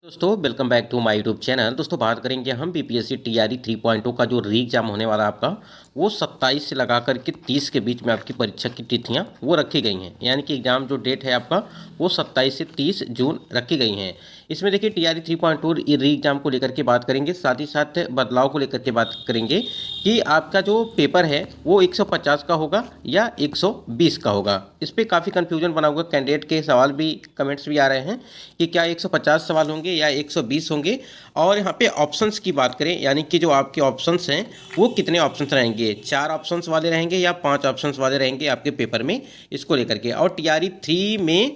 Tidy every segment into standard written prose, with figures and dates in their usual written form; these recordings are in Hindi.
दोस्तों welcome back to my YouTube channel. दोस्तों बात करेंगे हम बीपीएससी टीआरई 3.0 का जो री एग्जाम होने वाला है आपका, वो 27 से लगा कर के 30 के बीच में आपकी परीक्षा की तिथियां वो रखी गई हैं। यानी कि एग्जाम जो डेट है आपका वो 27 से 30 जून रखी गई हैं। इसमें देखिए टीआरई 3.2 री एग्जाम को लेकर के बात करेंगे, साथ ही साथ बदलाव को लेकर के बात करेंगे कि आपका जो पेपर है वो 150 का होगा या 120 का होगा। इस पर काफ़ी कन्फ्यूजन बना हुआ, कैंडिडेट के सवाल भी कमेंट्स भी आ रहे हैं कि क्या 150 सवाल होंगे या 120 होंगे। और यहाँ पे ऑप्शंस की बात करें, यानी कि जो आपके ऑप्शंस हैं वो कितने ऑप्शंस रहेंगे, 4 ऑप्शंस वाले रहेंगे या 5 ऑप्शंस वाले रहेंगे आपके पेपर में, इसको लेकर के। और टीआरई 3 में,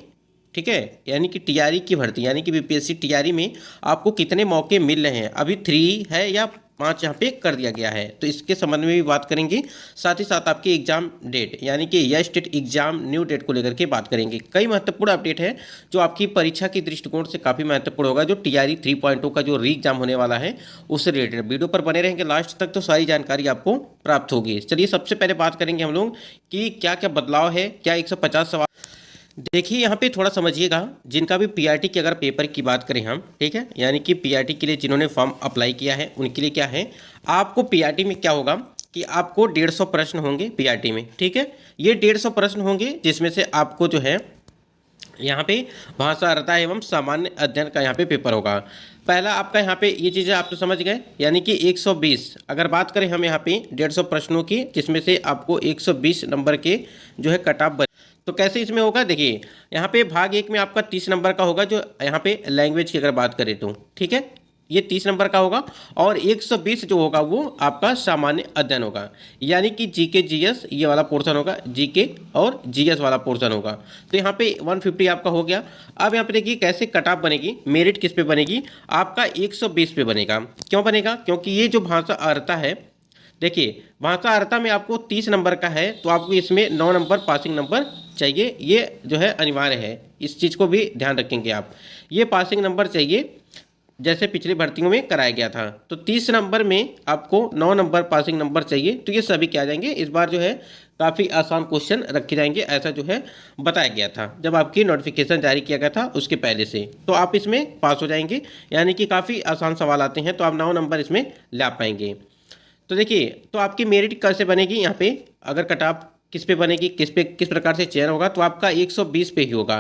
ठीक है, यानी कि टीआरई की भर्ती, यानी कि बीपीएससी टीआरई में आपको कितने मौके मिल रहे हैं, अभी 3 है या 5 यहाँ पे कर दिया गया है, तो इसके संबंध में भी बात करेंगे। साथ ही साथ आपकी एग्जाम डेट, यानी कि यह स्टेट एग्जाम न्यू डेट को लेकर के बात करेंगे। कई महत्वपूर्ण अपडेट है जो आपकी परीक्षा के दृष्टिकोण से काफ़ी महत्वपूर्ण होगा। जो टीआरई 3.0 का जो री एग्जाम होने वाला है उससे रिलेटेड वीडियो पर बने रहेंगे लास्ट तक, तो सारी जानकारी आपको प्राप्त होगी। चलिए सबसे पहले बात करेंगे हम लोग कि क्या क्या बदलाव है, क्या 150 सवाल। देखिए यहाँ पे थोड़ा समझिएगा, जिनका भी पीआरटी की अगर पेपर की बात करें हम, ठीक है, यानी कि पीआरटी के लिए जिन्होंने फॉर्म अप्लाई किया है उनके लिए क्या है, आपको पीआरटी में क्या होगा कि आपको 150 प्रश्न होंगे पीआरटी में, ठीक है। ये 150 प्रश्न होंगे जिसमें से आपको जो है यहाँ पे भाषा अर्था एवं सामान्य अध्ययन का यहाँ पे पेपर होगा। पहला आपका यहाँ पे ये चीज़ें आप तो समझ गए, यानी कि 120, अगर बात करें हम यहाँ पे 150 प्रश्नों की, जिसमें से आपको 120 नंबर के जो है कट ऑफ। तो कैसे इसमें होगा, देखिए यहाँ पे भाग 1 में आपका 30 नंबर का होगा, जो यहाँ पे लैंग्वेज की अगर बात करें तो, ठीक है, ये 30 नंबर का होगा। और 120 जो होगा वो आपका सामान्य अध्ययन होगा, यानी कि जीके जीएस ये वाला पोर्शन होगा, जीके और जीएस वाला पोर्शन होगा। तो यहाँ पे 150 आपका हो गया। अब यहाँ पे देखिए कैसे कट ऑफ बनेगी, मेरिट किस पे बनेगी, आपका 120 पे बनेगा। क्यों बनेगा, क्योंकि ये जो भाषा अर्हता है, देखिए भाषा अर्हता में आपको 30 नंबर का है, तो आपको इसमें 9 नंबर पासिंग नंबर चाहिए, ये जो है अनिवार्य है। इस चीज़ को भी ध्यान रखेंगे आप, ये पासिंग नंबर चाहिए जैसे पिछली भर्तियों में कराया गया था। तो 30 नंबर में आपको 9 नंबर पासिंग नंबर चाहिए, तो ये सभी क्या आ जाएंगे। इस बार जो है काफ़ी आसान क्वेश्चन रखे जाएंगे, ऐसा जो है बताया गया था जब आपकी नोटिफिकेशन जारी किया गया था उसके पहले से, तो आप इसमें पास हो जाएंगे। यानी कि काफ़ी आसान सवाल आते हैं, तो आप 9 नंबर इसमें ला पाएंगे। तो देखिए, तो आपकी मेरिट कैसे बनेगी, यहाँ पे अगर कट ऑफ किस पे बनेगी, किस प्रकार से चयन होगा, तो आपका 120 पे ही होगा।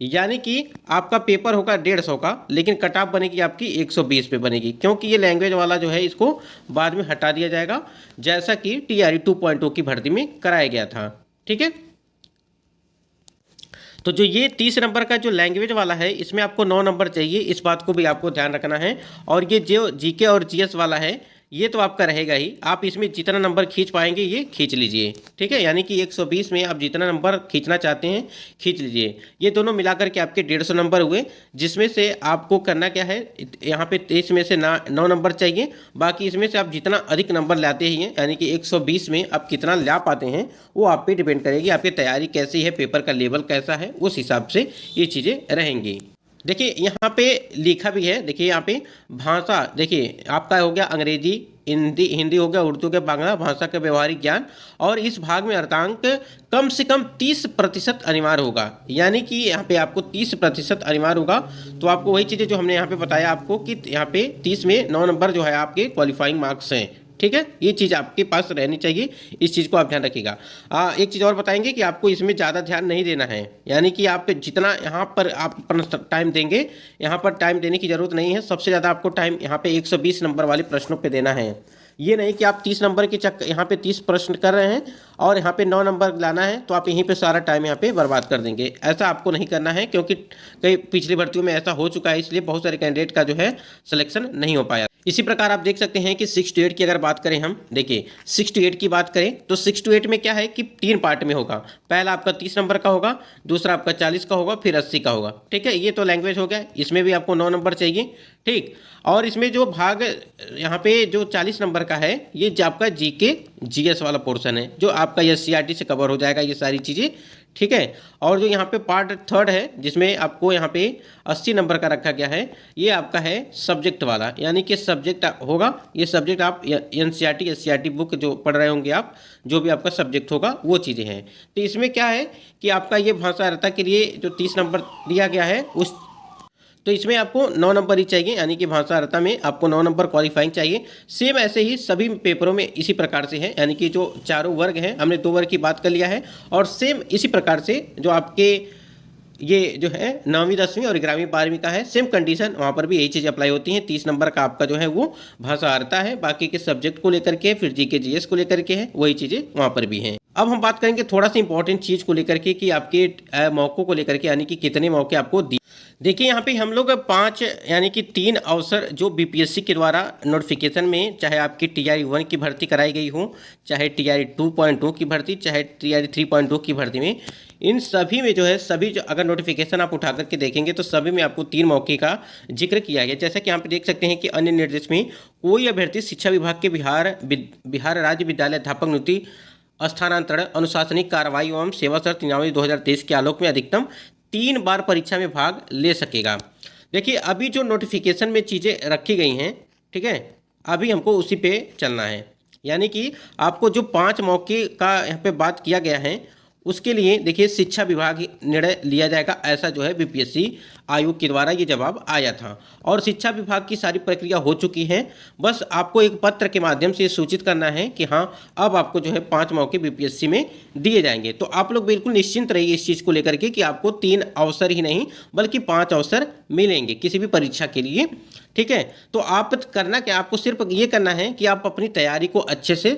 यानी कि आपका पेपर होगा 150 का, लेकिन कट ऑफ बनेगी आपकी 120 पे बनेगी, क्योंकि ये लैंग्वेज वाला जो है इसको बाद में हटा दिया जाएगा, जैसा कि टीआरई 2.0 की भर्ती में कराया गया था, ठीक है। तो जो ये 30 नंबर का जो लैंग्वेज वाला है, इसमें आपको 9 नंबर चाहिए, इस बात को भी आपको ध्यान रखना है। और ये जो जीके और जीएस वाला है, ये तो आपका रहेगा ही, आप इसमें जितना नंबर खींच पाएंगे ये खींच लीजिए, ठीक है। यानी कि 120 में आप जितना नंबर खींचना चाहते हैं खींच लीजिए। ये दोनों मिलाकर के आपके 150 नंबर हुए, जिसमें से आपको करना क्या है, यहाँ पे 23 में से 9 नंबर चाहिए, बाकी इसमें से आप जितना अधिक नंबर लाते ही हैं, यानी कि 120 में आप कितना ला पाते हैं वो आप पे डिपेंड करेगी, आपकी तैयारी कैसी है, पेपर का लेवल कैसा है, उस हिसाब से ये चीज़ें रहेंगी। देखिए यहाँ पे लिखा भी है, देखिए यहाँ पे भाषा, देखिए आपका हो गया अंग्रेजी, हिंदी हो गया, उर्दू हो गया, बांग्ला भाषा का व्यवहारिक ज्ञान, और इस भाग में अर्थांक कम से कम 30% अनिवार्य होगा। यानी कि यहाँ पे आपको 30% अनिवार्य होगा। तो आपको वही चीज़ें जो हमने यहाँ पे बताया आपको कि यहाँ पे 30 में 9 नंबर जो है आपके क्वालिफाइंग मार्क्स हैं, ठीक है। ये चीज़ आपके पास रहनी चाहिए, इस चीज़ को आप ध्यान रखिएगा। एक चीज़ और बताएंगे कि आपको इसमें ज़्यादा ध्यान नहीं देना है, यानी कि आप जितना यहाँ पर आप अपना टाइम देंगे, यहाँ पर टाइम देने की ज़रूरत नहीं है। सबसे ज़्यादा आपको टाइम यहाँ पे 120 नंबर वाले प्रश्नों पे देना है। ये नहीं कि आप 30 नंबर के यहाँ पे 30 प्रश्न कर रहे हैं और यहाँ पे 9 नंबर लाना है, तो आप यहीं पे सारा टाइम यहाँ पे बर्बाद कर देंगे। ऐसा आपको नहीं करना है, क्योंकि कई पिछली भर्तियों में ऐसा हो चुका है, इसलिए बहुत सारे कैंडिडेट का जो है सिलेक्शन नहीं हो पाया। इसी प्रकार आप देख सकते हैं कि 6 to 8 की अगर बात करें हम, देखिए 6 to 8 की बात करें तो 6 to 8 में क्या है कि 3 पार्ट में होगा। पहला आपका 30 नंबर का होगा, दूसरा आपका 40 का होगा, फिर 80 का होगा, ठीक है। ये तो लैंग्वेज हो गया, इसमें भी आपको 9 नंबर चाहिए, ठीक। और इसमें जो भाग यहाँ पे जो 40 नंबर का है, ये आपका जीके जीएस वाला पोर्शन है, जो आपका एससीईआरटी से कवर हो जाएगा ये सारी चीज़ें, ठीक है। और जो यहाँ पे पार्ट 3 है, जिसमें आपको यहाँ पे 80 नंबर का रखा गया है, ये आपका है सब्जेक्ट वाला, यानी कि सब्जेक्ट होगा, ये सब्जेक्ट आप एनसीईआरटी एससीईआरटी बुक जो पढ़ रहे होंगे आप, जो भी आपका सब्जेक्ट होगा वो चीज़ें हैं। तो इसमें क्या है कि आपका ये भाषा अर्हता के लिए जो 30 नंबर दिया गया है, उस तो इसमें आपको 9 नंबर ही चाहिए, यानी कि भाषा अर्हता में आपको 9 नंबर क्वालिफाइंग चाहिए। सेम ऐसे ही सभी पेपरों में इसी प्रकार से है, यानी कि जो चारों वर्ग हैं, हमने 2 वर्ग की बात कर लिया है, और सेम इसी प्रकार से जो आपके ये जो है 9वीं 10वीं और 11वीं 12वीं का है, सेम कंडीशन वहाँ पर भी यही चीज़ अप्लाई होती हैं। 30 नंबर का आपका जो है वो भाषा अर्हता है, बाकी के सब्जेक्ट को लेकर के, फिर जीके जीएस को लेकर के है, वही चीज़ें वहाँ पर भी हैं। अब हम बात करेंगे थोड़ा सा इंपॉर्टेंट चीज़ को लेकर के कि आपके मौक़ों को लेकर के, यानी कि कितने मौके आपको दिए। देखिए यहाँ पे हम लोग 5 यानी कि 3 अवसर जो बीपीएससी के द्वारा नोटिफिकेशन में, चाहे आपकी टीआरई 1 की भर्ती कराई गई हो, चाहे टीआरई 2.2 की भर्ती, चाहे टीआरई 3.2 की भर्ती में, इन सभी में जो है, सभी जो अगर नोटिफिकेशन आप उठा करके देखेंगे तो सभी में आपको 3 मौके का जिक्र किया गया। जैसा कि यहाँ पे देख सकते हैं कि अन्य निर्देश में कोई अभ्यर्थी शिक्षा विभाग के बिहार राज्य विद्यालय अध्यापक नियुक्ति, स्थानांतरण, अनुशासनिक कार्रवाई एवं सेवा शर्त नियमावली 2023 के आलोक में अधिकतम 3 बार परीक्षा में भाग ले सकेगा। देखिए अभी जो नोटिफिकेशन में चीज़ें रखी गई हैं, ठीक है, अभी हमको उसी पे चलना है। यानी कि आपको जो 5 मौके का यहाँ पे बात किया गया है, उसके लिए देखिए शिक्षा विभाग निर्णय लिया जाएगा, ऐसा जो है बीपीएससी आयोग के द्वारा ये जवाब आया था, और शिक्षा विभाग की सारी प्रक्रिया हो चुकी है। बस आपको एक पत्र के माध्यम से सूचित करना है कि हाँ अब आपको जो है 5 मौके बीपीएससी में दिए जाएंगे। तो आप लोग बिल्कुल निश्चिंत रहिए इस चीज़ को लेकर के कि आपको 3 अवसर ही नहीं बल्कि 5 अवसर मिलेंगे किसी भी परीक्षा के लिए, ठीक है। तो आप करना क्या, आपको सिर्फ ये करना है कि आप अपनी तैयारी को अच्छे से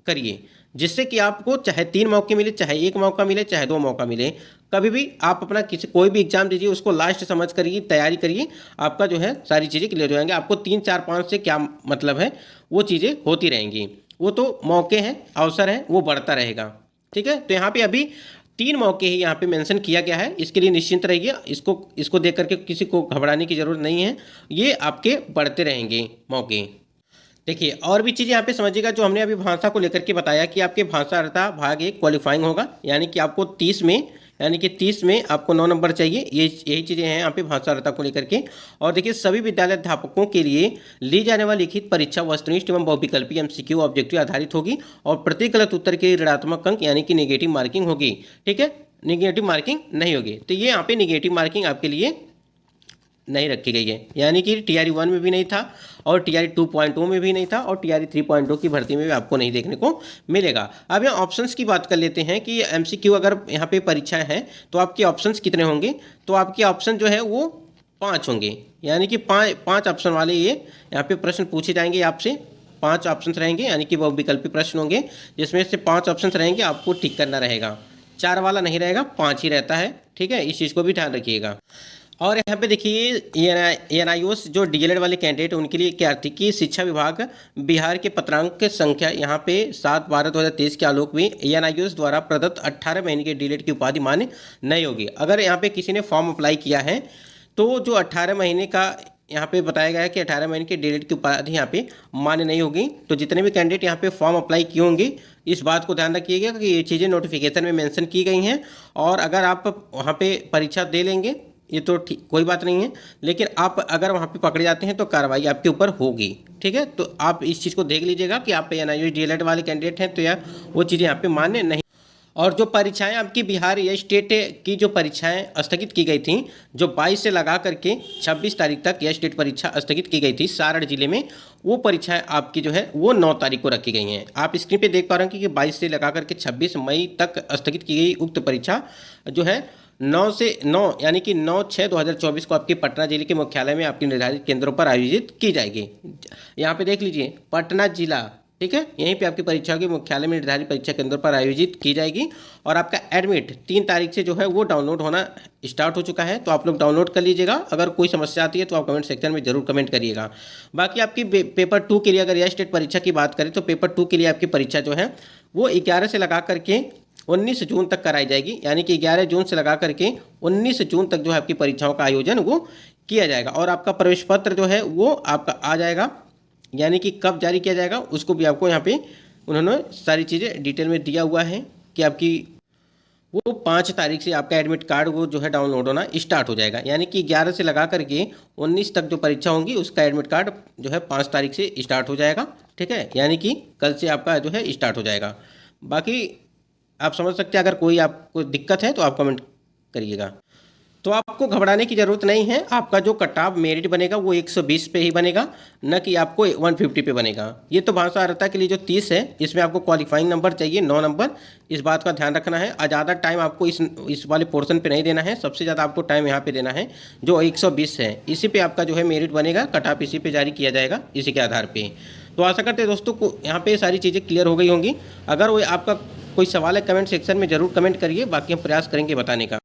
करिए, जिससे कि आपको चाहे 3 मौके मिले, चाहे 1 मौका मिले, चाहे 2 मौका मिले, कभी भी आप अपना कोई भी एग्जाम दीजिए, उसको लास्ट समझ करिए, तैयारी करिए, आपका जो है सारी चीज़ें क्लियर हो जाएंगे। आपको 3 4 5 से क्या मतलब है, वो चीज़ें होती रहेंगी, वो तो मौके हैं, अवसर है, वो बढ़ता रहेगा, ठीक है। तो यहाँ पे अभी 3 मौके ही यहाँ पे मेंशन किया गया है, इसके लिए निश्चिंत रहिए, इसको देख करके किसी को घबराने की जरूरत नहीं है, ये आपके बढ़ते रहेंगे मौके। देखिए और भी चीज़ यहाँ पे समझिएगा, जो हमने अभी भाषा को लेकर के बताया कि आपके भाषा अर्हता भाग 1 क्वालिफाइंग होगा, यानी कि आपको 30 में, यानी कि 30 में आपको 9 नंबर चाहिए, यही चीज़ें हैं यहाँ पे भाषा अर्हता को लेकर के। और देखिए सभी विद्यालय अध्यापकों के लिए ली जाने वाली लिखित परीक्षा वस्तुनिष्ठ एवं बहुविकल्पी एमसीक्यू ऑब्जेक्टिव आधारित होगी, और प्रति गलत उत्तर के ऋणात्मक अंक यानी कि नेगेटिव मार्किंग होगी, ठीक है, नेगेटिव मार्किंग नहीं होगी। तो ये यहाँ पे नेगेटिव मार्किंग आपके लिए नहीं रखी गई है, यानी कि टीआरई 1 में भी नहीं था, और टीआरई 2.0 में भी नहीं था, और टीआरई 3.0 की भर्ती में भी आपको नहीं देखने को मिलेगा। अब यहाँ ऑप्शंस की बात कर लेते हैं कि एमसीक्यू अगर यहाँ पे परीक्षा है तो आपके ऑप्शंस कितने होंगे। तो आपके ऑप्शन जो है वो 5 होंगे, यानी कि 5 ऑप्शन वाले ये यहाँ पे प्रश्न पूछे जाएंगे आपसे। 5 ऑप्शन रहेंगे, यानी कि वो विकल्पी प्रश्न होंगे, जिसमें से 5 ऑप्शन रहेंगे, आपको टिक करना रहेगा। 4 वाला नहीं रहेगा, 5 ही रहता है, ठीक है, इस चीज़ को भी ध्यान रखिएगा। और यहाँ पे देखिए एनआईओएस जो डीएलएड वाले कैंडिडेट उनके लिए क्या थी कि शिक्षा विभाग बिहार के पत्रांक संख्या यहाँ पे 7/12/2023 के आलोक में एनआईओएस द्वारा प्रदत्त 18 महीने के डीएलएड की उपाधि मान्य नहीं होगी। अगर यहाँ पे किसी ने फॉर्म अप्लाई किया है तो जो 18 महीने का यहाँ पे बताया गया है कि 18 महीने के डीएलएड की उपाधि यहाँ पे मान्य नहीं होगी। तो जितने भी कैंडिडेट यहाँ पे फॉर्म अप्लाई किए होंगे, इस बात को ध्यान रखिएगा कि ये चीज़ें नोटिफिकेशन में मेंशन की गई हैं, और अगर आप वहाँ पे परीक्षा दे लेंगे ये तो ठीक, कोई बात नहीं है, लेकिन आप अगर वहाँ पे पकड़े जाते हैं तो कार्रवाई आपके ऊपर होगी, ठीक है। तो आप इस चीज़ को देख लीजिएगा कि आप एनआईओएस डीएलएड वाले कैंडिडेट हैं तो यार वो चीज़ें यहाँ पे मान्य नहीं। और जो परीक्षाएं आपकी बिहार या स्टेट की जो परीक्षाएं स्थगित की गई थी, जो 22 से लगा करके 26 तारीख तक यह स्टेट परीक्षा स्थगित की गई थी सारण जिले में, वो परीक्षाएं आपकी जो है वो 9 तारीख को रखी गई हैं। आप स्क्रीन पे देख पा रहे हैं कि 22 से लगा करके 26 मई तक स्थगित की गई उक्त परीक्षा जो है 9 से 9 यानी कि 9/6/2024 को आपके पटना जिले के मुख्यालय में आपके निर्धारित केंद्रों पर आयोजित की जाएगी। यहाँ पे देख लीजिए पटना जिला, ठीक है, यहीं पे आपकी परीक्षा के मुख्यालय में निर्धारित परीक्षा केंद्रों पर आयोजित की जाएगी। और आपका एडमिट 3 तारीख से जो है वो डाउनलोड होना स्टार्ट हो चुका है, तो आप लोग डाउनलोड कर लीजिएगा। अगर कोई समस्या आती है तो आप कमेंट सेक्शन में जरूर कमेंट करिएगा। बाकी आपकी पेपर 2 के लिए अगर यह स्टेट परीक्षा की बात करें तो पेपर 2 के लिए आपकी परीक्षा जो है वो 11 से लगा करके 19 जून तक कराई जाएगी, यानी कि 11 जून से लगा करके 19 जून तक जो है आपकी परीक्षाओं का आयोजन वो किया जाएगा। और आपका प्रवेश पत्र जो है वो आपका आ जाएगा, यानी कि कब जारी किया जाएगा उसको भी आपको यहाँ पे उन्होंने सारी चीज़ें डिटेल में दिया हुआ है कि आपकी वो 5 तारीख से आपका एडमिट कार्ड वो जो है डाउनलोड होना स्टार्ट हो जाएगा, यानी कि 11 से लगा करके 19 तक जो परीक्षा होंगी उसका एडमिट कार्ड जो है 5 तारीख से स्टार्ट हो जाएगा, ठीक है, यानी कि कल से आपका जो है स्टार्ट हो जाएगा। बाकी आप समझ सकते हैं, अगर कोई आपको दिक्कत है तो आप कमेंट करिएगा। तो आपको घबराने की ज़रूरत नहीं है। आपका जो कट ऑफ मेरिट बनेगा वो 120 पे ही बनेगा, न कि आपको 150 पे बनेगा। ये तो भाषा अर्हता के लिए जो 30 है, इसमें आपको क्वालिफाइंग नंबर चाहिए 9 नंबर। इस बात का ध्यान रखना है। ज़्यादा टाइम आपको इस वाले पोर्शन पे नहीं देना है। सबसे ज़्यादा आपको टाइम यहाँ पे देना है जो 120 है। इसी पे आपका जो है मेरिट बनेगा, कट ऑफ इसी पे जारी किया जाएगा, इसी के आधार पे। तो आशा करते हैं दोस्तों को यहाँ पे सारी चीज़ें क्लियर हो गई होंगी। अगर वो आपका कोई सवाल है कमेंट सेक्शन में ज़रूर कमेंट करिए, बाकी हम प्रयास करेंगे बताने का।